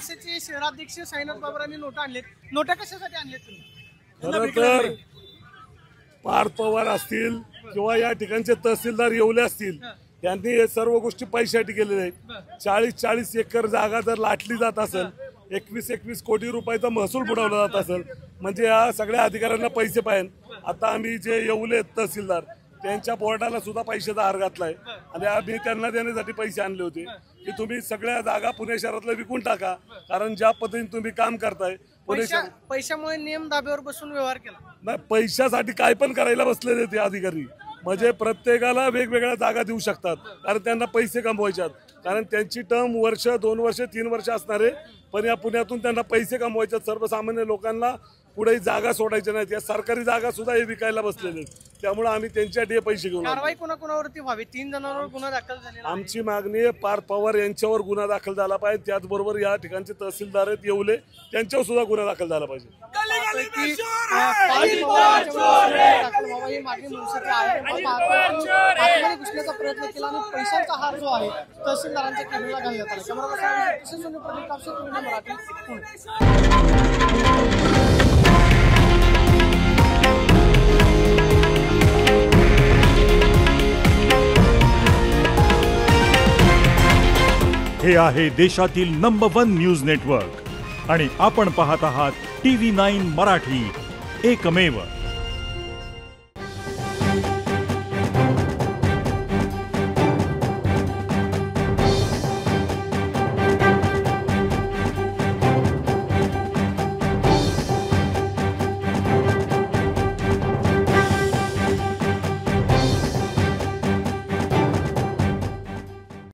पक्षाचे शहराध्यक्ष साईनाथ बाबरांनी नोटा आणलेत, नोटा कशासाठी आणलेत तुम्ही? खरं तर पार्थ पवार असतील किंवा या ठिकाणचे तहसीलदार येवले असतील, त्यांनी हे सर्व गोष्टी पैशासाठी केलेल्या आहेत. 40-40 एकर जागा जर लाटली जात असेल, 21-21 कोटी रुपयाचा महसूल बुडवला जात असेल, म्हणजे या सगळ्या अधिकाऱ्यांना पैसे पाहिजे. आता आम्ही जे येवले तहसीलदार त्यांच्या बोर्डाला सुद्धा पैशाचा हार घातलाय आणि आम्ही त्यांना देण्यासाठी पैसे आणले होते की तुम्ही सगळ्या जागा पुणे शहरातल्या विकून टाका, कारण ज्या पद्धतीने तुम्ही काम करताय पैशामुळे नियम दाब्यावर बसून व्यवहार केला नाही. पैशासाठी काय पण करायला बसलेले ते अधिकारी, म्हणजे प्रत्येकाला वेगवेगळ्या जागा देऊ शकतात कारण त्यांना पैसे कमवायच्यात. कारण त्यांची टर्म वर्ष 2 वर्ष 3 वर्ष असणारे, पण या पुण्यातून त्यांना पैसे कमवायच्यात. सर्वसामान्य लोकांना पुढे जागा सोडायच्या नाहीत. या सरकारी जागा सुद्धा हे विकायला बसलेले, त्यामुळे आम्ही त्यांच्यासाठी पैसे घेऊन. कारवाई कोणाकोणावरती व्हावी? 3 जणांवर गुन्हा दाखल झालेला. आमची मागणी आहे पार्थ पवार यांच्यावर गुन्हा दाखल झाला पाहिजे, त्याचबरोबर या ठिकाणचे तहसीलदार आहेत येवले त्यांच्यावर सुद्धा गुन्हा दाखल झाला पाहिजे. घुसण्याचा प्रयत्न केला आणि पैशांचा हार जो आहे तहसीलदारांच्या केंद्राला घालण्यात आला. हे आहे देशातील नंबर 1 न्यूज नेटवर्क आणि आपण पाहत आहात TV9 मराठी, एकमेव.